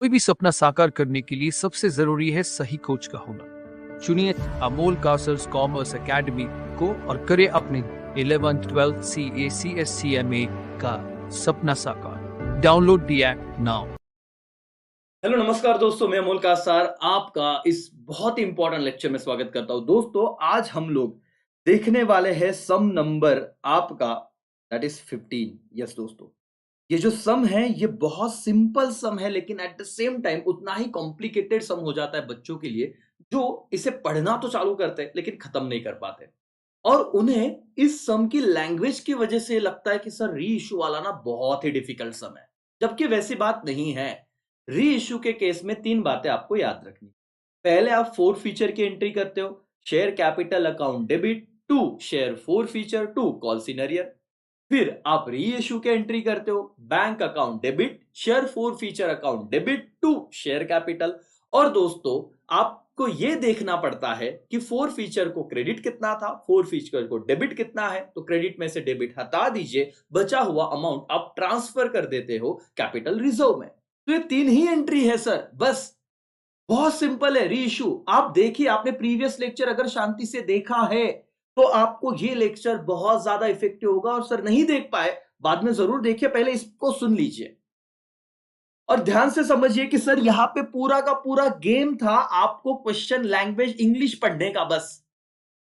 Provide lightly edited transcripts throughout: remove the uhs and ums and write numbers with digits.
कोई भी सपना साकार करने के लिए सबसे जरूरी है सही कोच का होना। चुनिए अमोल कासर्स कॉमर्स एकेडमी को और करे अपने 11th 12th CA CSCMA का सपना साकार। Download the app now. Hello नमस्कार दोस्तों, मैं अमोल कासार आपका इस बहुत ही इंपॉर्टेंट लेक्चर में स्वागत करता हूं। दोस्तों आज हम लोग देखने वाले हैं सम नंबर आपका दैट इज 15। यस दोस्तों, ये जो सम है ये बहुत सिंपल सम है, लेकिन एट द सेम टाइम उतना ही कॉम्प्लिकेटेड सम हो जाता है बच्चों के लिए जो इसे पढ़ना तो चालू करते हैं लेकिन खत्म नहीं कर पाते। और उन्हें इस सम की लैंग्वेज की वजह से लगता है कि सर री इशू वाला ना बहुत ही डिफिकल्ट सम है, जबकि वैसी बात नहीं है। री इशू के केस में तीन बातें आपको याद रखनी। पहले आप फोर फीचर की एंट्री करते हो, share capital account debit to share forfeiture to call in arrear. फिर आप री इशू के एंट्री करते हो, bank account debit share forfeiture account debit to share capital. और दोस्तों आपको यह देखना पड़ता है कि फोर फीचर को क्रेडिट कितना था, फोर फीचर को डेबिट कितना है। तो क्रेडिट में से डेबिट हटा दीजिए, बचा हुआ अमाउंट आप ट्रांसफर कर देते हो कैपिटल रिजर्व में। तो ये तीन ही एंट्री है सर, बस। बहुत सिंपल है री इशू। आप देखिए, आपने प्रीवियस लेक्चर अगर शांति से देखा है तो आपको ये लेक्चर बहुत ज्यादा इफेक्टिव होगा। और सर नहीं देख पाए, बाद में जरूर देखिए, पहले इसको सुन लीजिए और ध्यान से समझिए कि सर यहां पे पूरा का पूरा गेम था आपको क्वेश्चन लैंग्वेज इंग्लिश पढ़ने का। बस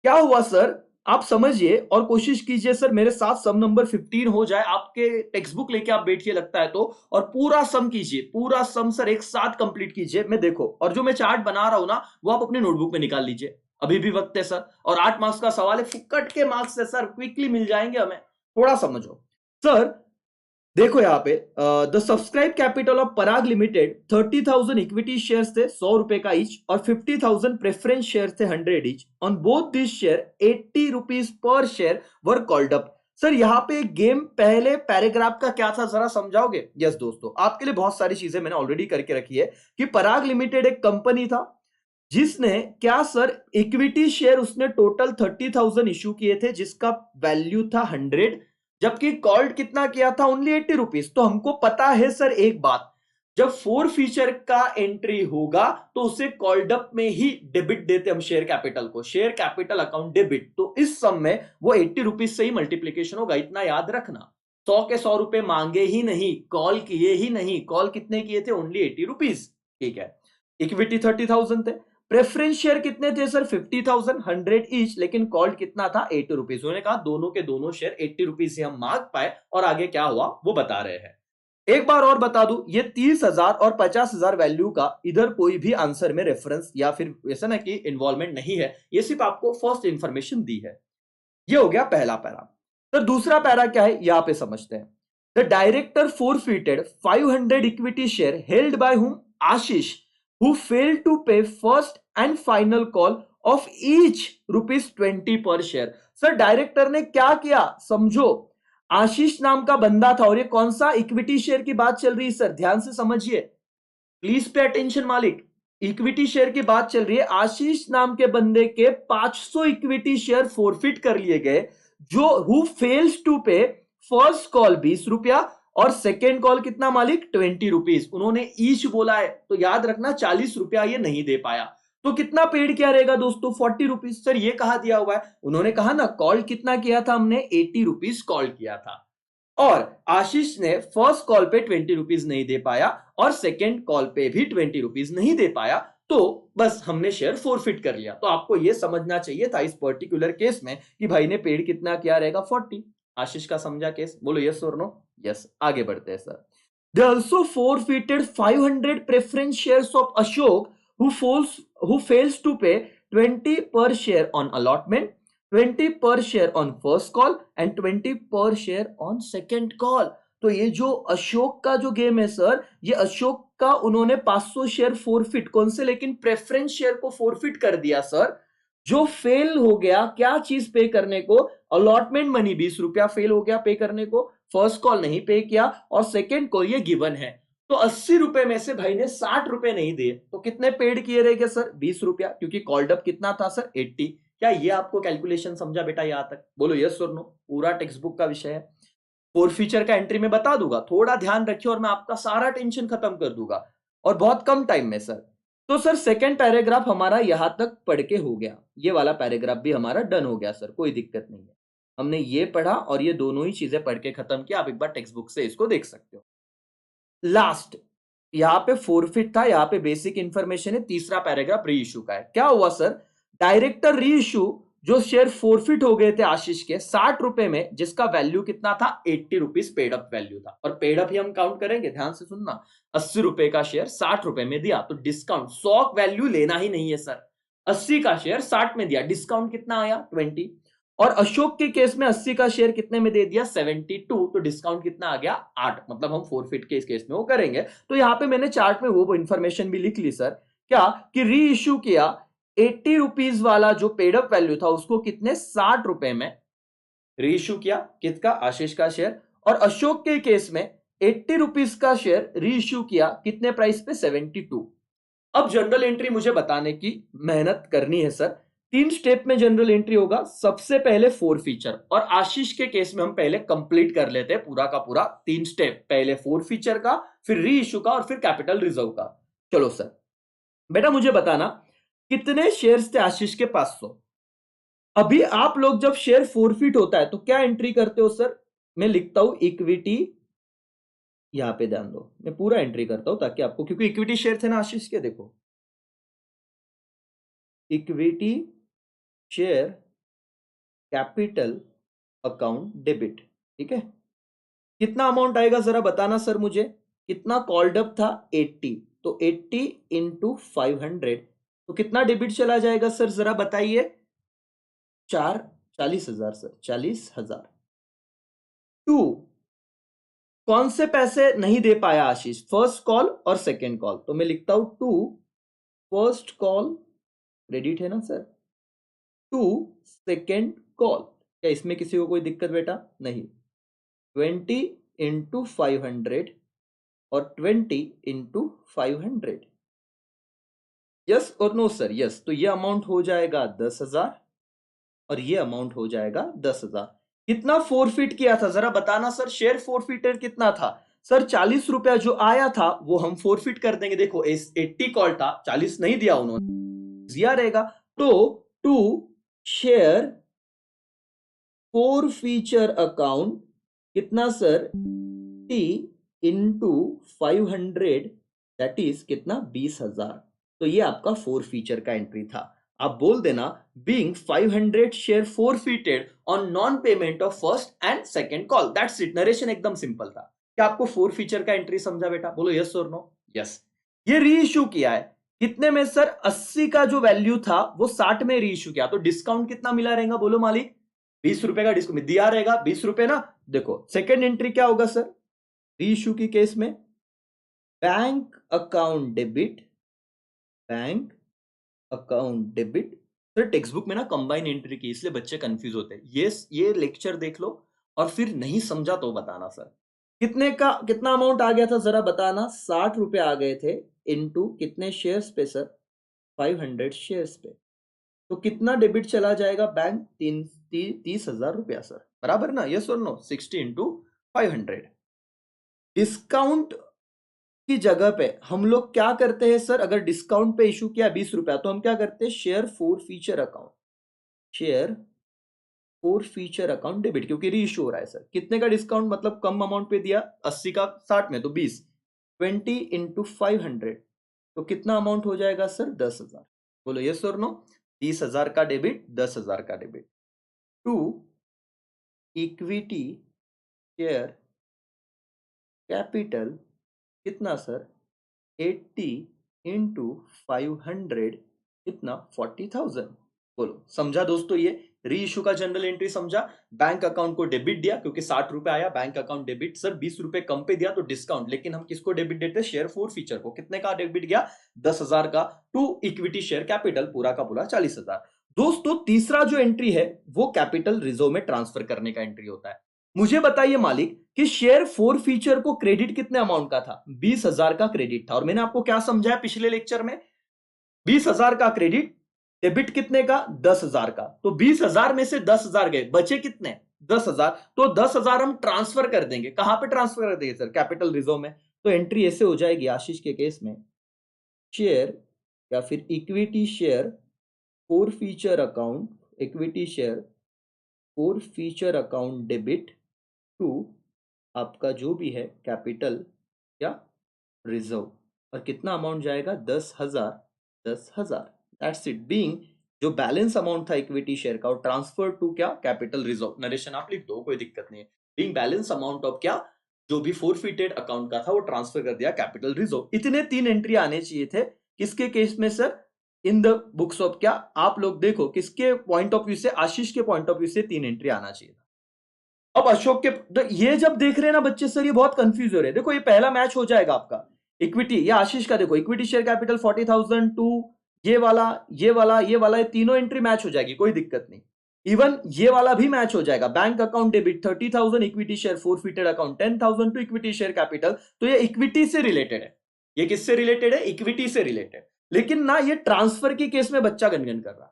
क्या हुआ सर, आप समझिए और कोशिश कीजिए सर मेरे साथ सम नंबर 15 हो जाए। आपके टेक्स्ट बुक लेके आप बैठिए लगता है तो, और पूरा सम कीजिए, पूरा सम सर एक साथ कंप्लीट कीजिए। मैं देखो, और जो मैं चार्ट बना रहा हूं ना वो आप अपने नोटबुक में निकाल लीजिए, अभी भी वक्त है सर। और 8 मार्क्स का सवाल है, फुकट के मार्क्स है सर, क्विकली मिल जाएंगे हमें। थोड़ा समझो सर। देखो यहाँ पे the subscribe capital of Parag limited 30,000 equity shares थे 100 रुपए का ईच, और 50,000 प्रेफरेंस शेयर्स थे 100 each. On both this share 80 rupees per share were called up. Sir यहाँ पे गेम पहले पैराग्राफ का क्या था जरा समझाओगे? यस दोस्तों, आपके लिए बहुत सारी चीजें मैंने ऑलरेडी करके रखी है कि पराग लिमिटेड एक कंपनी था जिसने क्या सर इक्विटी शेयर उसने टोटल 30,000 इश्यू किए थे जिसका वैल्यू था 100, जबकि कॉल्ड कितना किया था? Only 80 rupees. तो हमको पता है सर एक बात, जब फोर फीचर का एंट्री होगा तो उसे कॉल्ड अप में ही डेबिट देते हम शेयर कैपिटल को, शेयर कैपिटल अकाउंट डेबिट। तो इस सम में वो 80 रुपीज से ही मल्टीप्लीकेशन होगा, इतना याद रखना। 100 के 100 रुपए मांगे ही नहीं, कॉल किए ही नहीं। कॉल कितने किए थे? Only 80 rupees. ठीक है, इक्विटी 30,000 थे। प्रेफरेंस शेयर कितने थे सर? 50,000, 100 ईच, लेकिन कॉल्ड कितना था? 80 रुपीज। उन्होंने कहा दोनों के दोनों शेयर 80 रुपीज से हम मांग पाए, और आगे क्या हुआ वो बता रहे हैं। एक बार और बता दूं, ये 30,000 और 50,000 वैल्यू का इधर कोई भी आंसर में रेफरेंस या फिर ऐसा ना कि इन्वॉल्वमेंट नहीं है, ये सिर्फ आपको फर्स्ट इंफॉर्मेशन दी है। ये हो गया पहला पैरा। तो दूसरा पैरा क्या है यहां पे समझते हैं। The director forfeited 500 equity share held by whom? Ashish, who failed to pay first and final call of each ₹20 per share। Sir director ने क्या किया समझो। आशीष नाम का बंदा था, और ये कौन सा इक्विटी शेयर की बात चल रही है सर? ध्यान से समझिए, प्लीज पे अटेंशन मालिक। इक्विटी शेयर की बात चल रही है। आशीष नाम के बंदे के 500 इक्विटी शेयर फोरफिट कर लिए गए, जो हु फेल्स टू पे फर्स्ट कॉल 20 रुपया और सेकेंड कॉल कितना मालिक? 20 रुपीज। उन्होंने ईच बोला है तो याद रखना 40 रुपया ये नहीं दे पाया। तो कितना पेड क्या रहेगा दोस्तों? 40 रुपीज। सर ये कहा दिया हुआ है, उन्होंने कहा ना कॉल कितना किया था हमने? 80 रुपीज कॉल किया था, और आशीष ने फर्स्ट कॉल पे 20 रुपीज नहीं दे पाया और सेकेंड कॉल पे भी 20 रुपीज नहीं दे पाया। तो बस हमने शेयर फोरफिट कर लिया। तो आपको यह समझना चाहिए था इस पर्टिकुलर केस में कि भाई ने पेड कितना किया रहेगा? 40। आशीष का समझा केस? बोलो यस और नो? यस। आगे बढ़ते हैं sir. They also forfeited 500 preference shares of Ashok who fails to pay 20 per share on allotment, 20 per share on first call and 20 per share on second call। तो ये जो अशोक का जो गेम है सर, ये अशोक का उन्होंने 500 शेयर फोरफिट, कौन से? लेकिन प्रेफरेंस शेयर को फोरफिट कर दिया सर। जो फेल हो गया क्या चीज पे करने को? अलॉटमेंट मनी 20 रुपया फेल हो गया पे करने को, फर्स्ट कॉल नहीं पे किया, और सेकेंड कॉल ये गिवन है। तो 80 रुपए में से भाई ने 60 रुपए नहीं दिए, तो कितने पेड किए रहेंगे सर? 20 रुपया, क्योंकि कॉल्ड अप कितना था सर? 80। क्या ये आपको कैलकुलेशन समझा बेटा यहां तक? बोलो यस और नो? पूरा टेक्स्ट बुक का विषय है। फोर फीचर का एंट्री में बता दूंगा, थोड़ा ध्यान रखिए और मैं आपका सारा टेंशन खत्म कर दूंगा। और बहुत कम टाइम में सर। तो सर सेकंड पैराग्राफ हमारा यहां तक पढ़ के हो गया, ये वाला पैराग्राफ भी हमारा डन हो गया सर, कोई दिक्कत नहीं है। हमने ये पढ़ा और ये दोनों ही चीजें पढ़ के खत्म किया, आप एक बार टेक्स्ट बुक से इसको देख सकते हो। लास्ट यहाँ पे फोरफिट था, यहाँ पे बेसिक इंफॉर्मेशन है, तीसरा पैराग्राफ री इशू का है। क्या हुआ सर, डायरेक्टर री इशू जो शेयर फोरफिट हो गए थे आशीष के 60 रुपए में, जिसका वैल्यू कितना था 80 रुपीज पेड अप वैल्यू था, और पेड अप ही हम काउंट करेंगे, ध्यान से सुनना। 80 रुपए का शेयर 60 रुपए में दिया तो डिस्काउंट 100 वैल्यू लेना ही नहीं है सर। 80 का शेयर 60 में दिया, डिस्काउंट कितना आया 20। और अशोक के केस में 80 का शेयर कितने में दे दिया 72, तो डिस्काउंट कितना आ गया 8, मतलब हम फोरफिट के इस केस में वो करेंगे। तो यहां पे मैंने चार्ट में वो इंफॉर्मेशन भी लिख ली सर, क्या कि री इश्यू किया 80 रुपीज वाला जो पेड अप वैल्यू था उसको कितने 60 रुपए में री इश्यू किया, किसका आशीष का शेयर। और अशोक के केस में 80 रुपीज का शेयर री इश्यू किया कितने प्राइस पे 72। अब जनरल एंट्री मुझे बताने की मेहनत करनी है सर। 3 स्टेप में जनरल एंट्री होगा। सबसे पहले फोर फीचर, और आशीष के केस में हम पहले कंप्लीट कर लेते हैं पूरा का पूरा 3 स्टेप, पहले फोर फीचर का, फिर री इश्यू का, और फिर कैपिटल रिजर्व का। चलो सर, बेटा मुझे बताना कितने शेयर्स थे आशीष के 500। अभी आप लोग जब शेयर फोरफिट होता है तो क्या एंट्री करते हो सर, मैं लिखता हूं इक्विटी, यहां पे ध्यान दो, मैं पूरा एंट्री करता हूं ताकि आपको, क्योंकि इक्विटी शेयर थे ना आशीष के, देखो equity share capital account debit, ठीक है। कितना अमाउंट आएगा जरा बताना सर मुझे, कितना कॉल्ड अप था 80, तो 80 इंटू 500, तो कितना डेबिट चला जाएगा सर जरा बताइए, 40,000 सर, 40,000। टू, कौन से पैसे नहीं दे पाया आशीष, फर्स्ट कॉल और सेकेंड कॉल, तो मैं लिखता हूं टू फर्स्ट कॉल क्रेडिट है ना सर, टू सेकेंड कॉल। क्या इसमें किसी को कोई दिक्कत बेटा, नहीं। 20 इंटू 500 और 20 इंटू 500, यस और नो सर, यस। तो ये अमाउंट हो जाएगा 10,000 और ये अमाउंट हो जाएगा 10,000। कितना फोरफिट किया था जरा बताना सर, शेयर फोरफिटेड कितना था सर, 40 रुपया जो आया था वो हम फोरफिट कर देंगे। देखो 80 कॉल था, 40 नहीं दिया उन्होंने, दिया रहेगा। तो to share forfeiture account कितना sir, T into 500, that is कितना 20,000। तो ये आपका फोर फीचर का एंट्री था। आप बोल देना being 500 share forfeited on non payment of first and second call, that's it. Narration एकदम सिंपल था। क्या आपको फोर फीचर का एंट्री समझा बेटा, बोलो यस और नो, यस। ये री इश्यू किया है कितने में सर, 80 का जो वैल्यू था वो 60 में री इश्यू किया, तो डिस्काउंट कितना मिला रहेगा बोलो मालिक, 20 रुपए का डिस्काउंट दिया रहेगा, 20 रुपए ना। देखो सेकंड एंट्री क्या होगा सर, री इश्यू की केस में bank account debit, bank account debit. Sir text book में ना कंबाइन एंट्री की, इसलिए बच्चे कंफ्यूज होते हैं। ये लेक्चर देख लो और फिर नहीं समझा तो बताना सर। कितने का कितना अमाउंट आ गया था जरा बताना, 60 रुपए आ गए थे, इनटू कितने शेयर्स पे सर, 500 शेयर्स पे, तो कितना डेबिट चला जाएगा बैंक, 30,000 रुपया सर, बराबर ना, यस और नो। 60 इंटू 500। डिस्काउंट की जगह पे हम लोग क्या करते हैं सर, अगर डिस्काउंट पे इशू किया 20 रुपया तो हम क्या करते हैं, share forfeiture account, share forfeiture account debit, क्योंकि री इशू हो रहा है सर। कितने का डिस्काउंट, मतलब कम अमाउंट पे दिया, 80 का 60 में, तो 20, 20 इंटू 500, तो कितना अमाउंट हो जाएगा सर 10,000। बोलो यस और नो, 30,000 का डेबिट, 10,000 का debit. To equity share capital कितना सर, 80 इंटू 500, कितना 40,000। बोलो समझा दोस्तों, ये री इशू का जनरल एंट्री समझा। बैंक अकाउंट को डेबिट दिया क्योंकि 60 रुपए आया, बैंक अकाउंट डेबिट। सर 20 रुपए कम पे दिया तो डिस्काउंट, लेकिन हम किसको डेबिट देते हैं, शेयर फोर फीचर को। कितने का डेबिट गया, 10,000 का। टू इक्विटी शेयर कैपिटल पूरा का पूरा 40,000। दोस्तों तीसरा जो एंट्री है वो कैपिटल रिजर्व में ट्रांसफर करने का एंट्री होता है। मुझे बताइए मालिक कि शेयर फोर फीचर को क्रेडिट कितने अमाउंट का था, 20,000 का क्रेडिट था, और मैंने आपको क्या समझाया पिछले लेक्चर में, 20,000 का क्रेडिट, डेबिट कितने का 10,000 का, तो 20,000 में से 10,000 गए, बचे कितने 10,000, तो 10,000 हम ट्रांसफर कर देंगे। कहां पे ट्रांसफर कर देंगे सर, कैपिटल रिजर्व में। तो एंट्री ऐसे हो जाएगी आशीष के केस में, शेयर या फिर equity share forfeiture account, equity share forfeiture account debit to आपका जो भी है कैपिटल या रिजर्व। और कितना अमाउंट जाएगा? 10,000, 10,000। That's it. बीइंग जो बैलेंस अमाउंट था इक्विटी शेयर का वो ट्रांसफर टू क्या? Capital reserve. नरेशन आप लिख दो, कोई दिक्कत नहीं है। बीइंग बैलेंस अमाउंट ऑफ क्या? जो भी फोरफिटेड अकाउंट का था वो ट्रांसफर कर दिया कैपिटल रिजर्व। इतने 3 एंट्री आने चाहिए थे। किसके केस में sir? In the books of क्या? आप लोग देखो किसके पॉइंट ऑफ व्यू से, आशीष के पॉइंट ऑफ व्यू से 3 एंट्री आना चाहिए था। अब अशोक के ये जब देख रहे हैं ना बच्चे, सर ये बहुत कंफ्यूज हो रहे हैं। देखो ये पहला मैच हो जाएगा आपका इक्विटी या आशीष का। देखो इक्विटी शेयर कैपिटल 40,000 टू ये वाला, ये वाला, ये वाला, ये तीनों एंट्री मैच हो जाएगी, कोई दिक्कत नहीं। इवन ये वाला भी मैच हो जाएगा। Bank account debit 30,000, equity share forfeited account 10,000 to equity share capital. तो ये इक्विटी से रिलेटेड है। ये किससे रिलेटेड है? इक्विटी से रिलेटेड। लेकिन ना ये ट्रांसफर की केस में बच्चा गनगन कर रहा।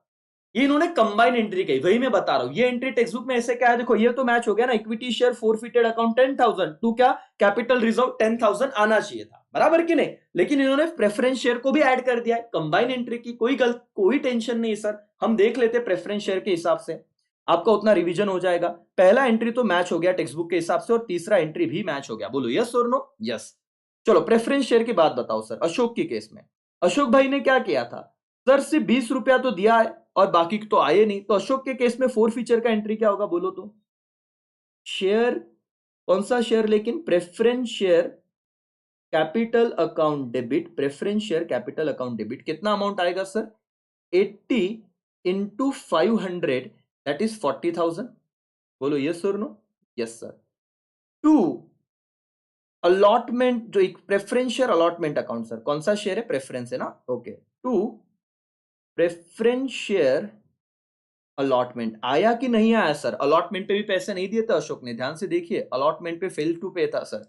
ये इन्होंने कंबाइन एंट्री कही, वही मैं बता रहा हूं। ये एंट्री टेक्स्ट बुक में ऐसे क्या है? देखो ये तो मैच हो गया ना। Equity share forfeited account 10,000 to क्या? कैपिटल रिजर्व 10,000 आना चाहिए था, बराबर कि नहीं? लेकिन इन्होंने प्रेफरेंस शेयर को भी ऐड कर दिया है कंबाइन एंट्री की। कोई टेंशन नहीं सर, हम देख लेते प्रेफरेंस शेयर के हिसाब से, आपका उतना रिवीजन हो जाएगा। पहला एंट्री तो मैच हो गया टेक्स्ट बुक के हिसाब से और तीसरा एंट्री भी मैच हो गया। बोलो यस और नो? यस। चलो प्रेफरेंस शेयर की बात बताओ सर। अशोक के केस में अशोक भाई ने क्या किया था? सर सिर्फ 20 रुपया तो दिया है और बाकी तो आए नहीं। तो अशोक के केस में फोर फीचर का एंट्री क्या होगा? बोलो तो। शेयर, कौन सा शेयर? लेकिन preference share capital account debit, preference share capital account debit. कितना अमाउंट आएगा सर? 80 into 500 that is 40,000। बोलो यस और no? Yes sir. To allotment, जो एक preference share allotment account, sir कौन सा शेयर है? प्रेफरेंस है ना, okay. To preference share allotment. आया कि नहीं आया सर? अलॉटमेंट पे भी पैसे नहीं दिए थे अशोक ने, ध्यान से देखिए। अलॉटमेंट पे फेल टू पे था सर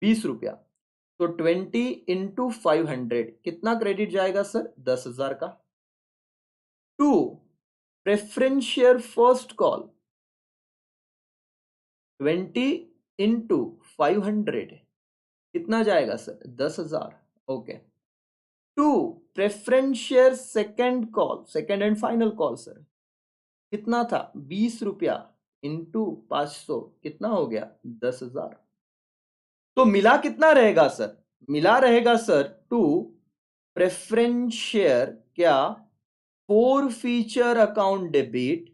20 रुपया। तो 20 इंटू 500 कितना क्रेडिट जाएगा सर? 10,000 का। To preference share first call 20 into 500 कितना जाएगा sir? 10,000, okay. To preference share second call, second and final call sir कितना था? 20 रुपया इंटू 500 कितना हो गया? 10,000। तो मिला कितना रहेगा सर? मिला रहेगा सर टू प्रेफरेंस शेयर क्या? फोर फीचर अकाउंट डेबिट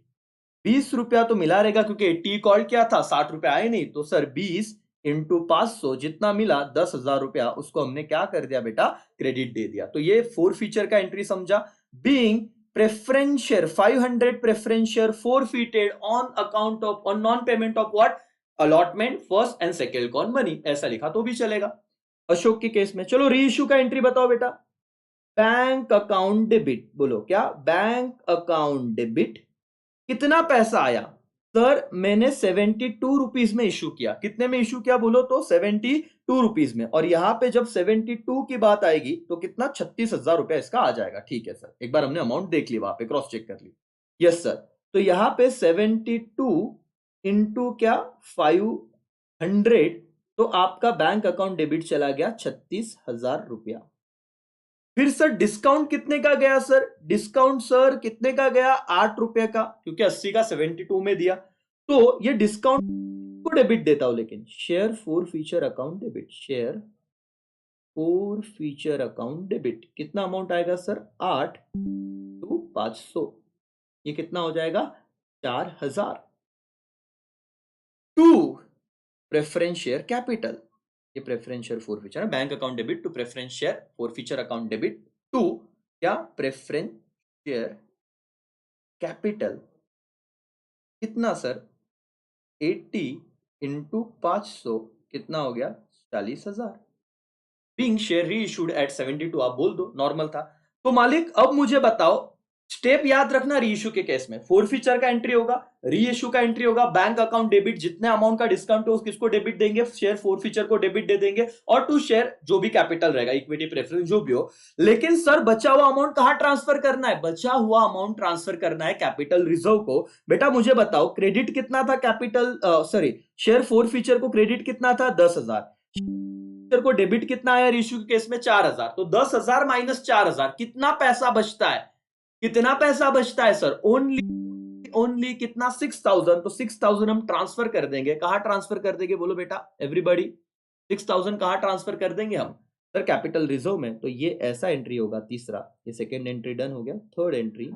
20 रुपया तो मिला रहेगा क्योंकि 80 कॉल क्या था, 60 रुपया आए नहीं। तो सर 20 इंटू 500 जितना मिला 10,000 रुपया, उसको हमने क्या कर दिया बेटा? क्रेडिट दे दिया। तो ये फोर फीचर का एंट्री समझा। Being preference share 500 preference share forfeited on account of, on non payment of what? Allotment first and second call money, ऐसा लिखा तो भी चलेगा अशोक के केस में। चलो री इश्यू का एंट्री बताओ बेटा। बैंक अकाउंट डेबिट, बोलो क्या? बैंक अकाउंट डेबिट कितना पैसा आया? सर मैंने 72 रुपीज में इश्यू किया। कितने में इश्यू किया बोलो तो? 72 रुपीज में। और यहां पे जब 72 की बात आएगी तो कितना? 36,000 रुपया इसका आ जाएगा। ठीक है सर, एक बार हमने अमाउंट देख ली, वहां पे क्रॉस चेक कर ली। Yes sir. तो यहां पे 72 इंटू क्या? 500, तो आपका बैंक अकाउंट डेबिट चला गया 36,000 रुपया। फिर सर डिस्काउंट कितने का गया सर? डिस्काउंट सर कितने का गया? 8 रुपए का, क्योंकि 80 का 72 में दिया। तो ये डिस्काउंट को डेबिट देता हूं, लेकिन share forfeiture account debit, share forfeiture account debit कितना अमाउंट आएगा सर? 8 टू 500, ये कितना हो जाएगा? 4,000। टू प्रेफरेंस शेयर कैपिटल, ये प्रेफरेंस शेयर फोर फीचर है। Bank account debit to preference share forfeiture account debit to क्या? Preference share capital कितना सर? 80 इंटू 500 कितना हो गया? 40,000। Being share reissued at 72, आप बोल दो नॉर्मल था। तो मालिक अब मुझे बताओ, स्टेप याद रखना। री इशू के केस में फोर फीचर का एंट्री होगा, री इशू का एंट्री होगा, बैंक अकाउंट डेबिट, जितने अमाउंट का डिस्काउंट हो किसको डेबिट देंगे? शेयर फोर फीचर को डेबिट दे देंगे, और टू शेयर जो भी कैपिटल रहेगा, इक्विटी प्रेफरेंस जो भी हो। लेकिन सर बचा हुआ अमाउंट कहां ट्रांसफर करना है? बचा हुआ अमाउंट ट्रांसफर करना है कैपिटल रिजर्व को। बेटा मुझे बताओ क्रेडिट कितना था capital, sorry share four feature को क्रेडिट कितना था? 10,000। को डेबिट कितना आया इश्यू के केस में 4000, तो 10,000 माइनस 4000 कितना पैसा बचता है? कितना पैसा बचता है सर? ओनली कितना? 6000। तो 6000 हम ट्रांसफर कर देंगे। कहां ट्रांसफर कर देंगे बोलो बेटा एवरीबॉडी? 6000 कहां ट्रांसफर कर देंगे हम? सर कैपिटल रिजर्व में। तो ये ऐसा एंट्री होगा तीसरा, ये सेकेंड एंट्री डन हो गया। Third entry,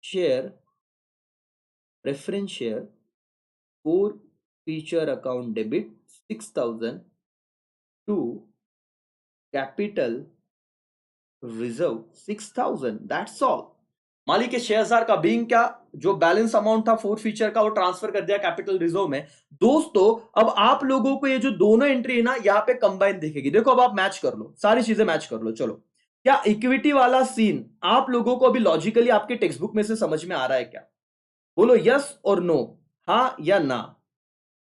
share preference share forfeiture account debit 6000 to capital reserve 6000, that's all. मालिक के 6000 का बीइंग क्या, जो बैलेंस अमाउंट था फोर फीचर का वो ट्रांसफर कर दिया कैपिटल रिजर्व में। दोस्तों अब आप लोगों को ये जो दोनों एंट्री है ना यहाँ पे कंबाइन दिखेगी। देखो अब आप मैच कर लो, सारी चीजें मैच कर लो। चलो, क्या इक्विटी वाला सीन आप लोगों को अभी लॉजिकली आपके टेक्स्ट बुक में से समझ में आ रहा है क्या? बोलो यस और नो, हाँ या ना।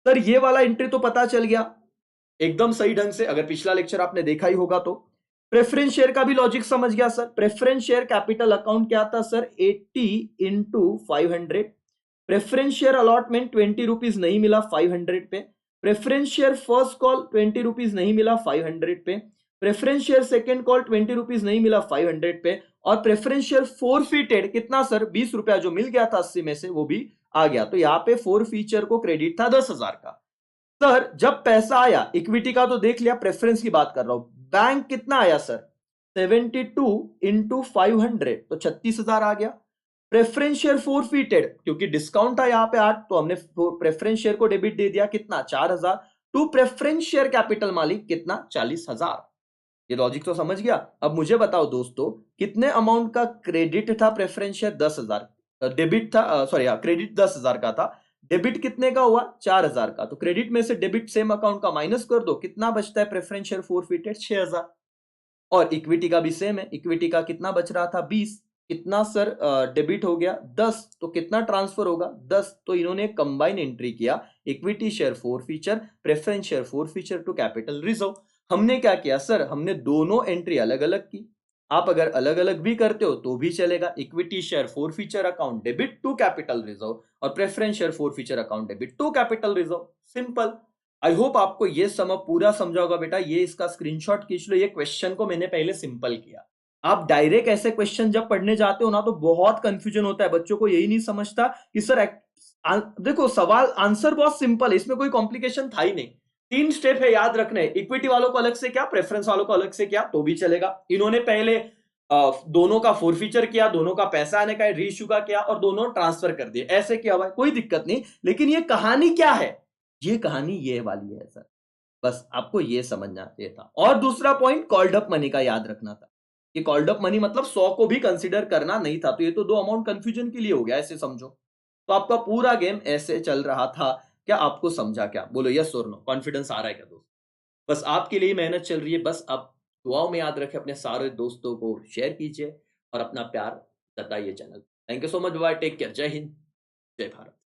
सर ये वाला एंट्री तो पता चल गया एकदम सही ढंग से, अगर पिछला लेक्चर आपने देखा ही होगा तो। प्रेफरेंस शेयर का भी लॉजिक समझ गया sir. Preference share capital account क्या था sir? 80 into 500। Preference share allotment 20 rupees नहीं मिला 500 पे। Preference share first call 20 rupees नहीं मिला 500 पे। Preference share second call 20 rupees नहीं मिला 500 पे। और प्रेफरेंस शेयर फोरफिटेड कितना सर? 20 रुपया जो मिल गया था 80 में से वो भी आ गया। तो यहाँ पे फोर फीचर को क्रेडिट था 10,000 का। सर जब पैसा आया इक्विटी का तो देख लिया, प्रेफरेंस की बात कर रहा हूं। बैंक कितना आया सर? 72 इंटू 500, तो 36,000 आ गया। प्रेफरेंस शेयर फोरफिटेड, क्योंकि डिस्काउंट था यहाँ पे 8, तो हमने प्रेफरेंस शेयर को डेबिट दे दिया कितना? 4,000 टू प्रेफरेंस शेयर कैपिटल मालिक कितना? 40,000। ये लॉजिक तो समझ गया। अब मुझे बताओ दोस्तों कितने अमाउंट का क्रेडिट था प्रेफरेंस शेयर? 10,000 डेबिट था, सॉरी क्रेडिट 10,000 का था, डेबिट कितने का हुआ? 4,000 का। तो क्रेडिट में से डेबिट सेम अकाउंट का माइनस कर दो, कितना बचता है प्रेफरेंस शेयर फोरफिटेड? 6,000। और इक्विटी का भी सेम है, इक्विटी का कितना बच रहा था? 20। कितना सर डेबिट हो गया? 10। तो कितना ट्रांसफर होगा? 10। तो इन्होंने कंबाइन एंट्री किया, equity share forfeiture, preference share forfeiture to capital reserve. हमने क्या किया सर? हमने दोनों एंट्री अलग अलग की। आप अगर अलग अलग भी करते हो तो भी चलेगा। Equity share forfeiture account debit to capital reserve और preference share forfeiture account debit to capital reserve. Simple. I hope आपको ये सम पूरा समझा होगा बेटा। ये इसका स्क्रीनशॉट खींच लो, ये क्वेश्चन को मैंने पहले सिंपल किया। आप डायरेक्ट ऐसे क्वेश्चन जब पढ़ने जाते हो ना तो बहुत कंफ्यूजन होता है, बच्चों को यही नहीं समझता कि सर देखो सवाल आंसर बहुत सिंपल है, इसमें कोई कॉम्प्लिकेशन था ही नहीं। 3 स्टेप है याद रखने। इक्विटी वालों को अलग से क्या, प्रेफरेंस वालों को अलग से क्या, तो भी चलेगा। इन्होंने पहले दोनों का फोरफीचर किया, दोनों का पैसा आने का रीइश्यू का किया और दोनों ट्रांसफर कर दिए, ऐसे किया हुआ है, कोई दिक्कत नहीं। लेकिन ये कहानी क्या है? ये कहानी ये वाली है सर, बस आपको ये समझना ये था। और दूसरा पॉइंट कॉल्ड अप मनी का याद रखना था कि कॉल्ड अप मनी मतलब 100 को भी कंसीडर करना नहीं था। तो ये तो दो अमाउंट कंफ्यूजन के लिए हो गया, ऐसे समझो। तो आपका पूरा गेम ऐसे चल रहा था। क्या आपको समझा? क्या बोलो यस और नो? कॉन्फिडेंस आ रहा है क्या दोस्त? बस आपके लिए मेहनत चल रही है। बस आप दुआओं में याद रखें, अपने सारे दोस्तों को शेयर कीजिए और अपना प्यार जताइए channel. Thank you so much, bye, take care, जय हिंद, जय भारत।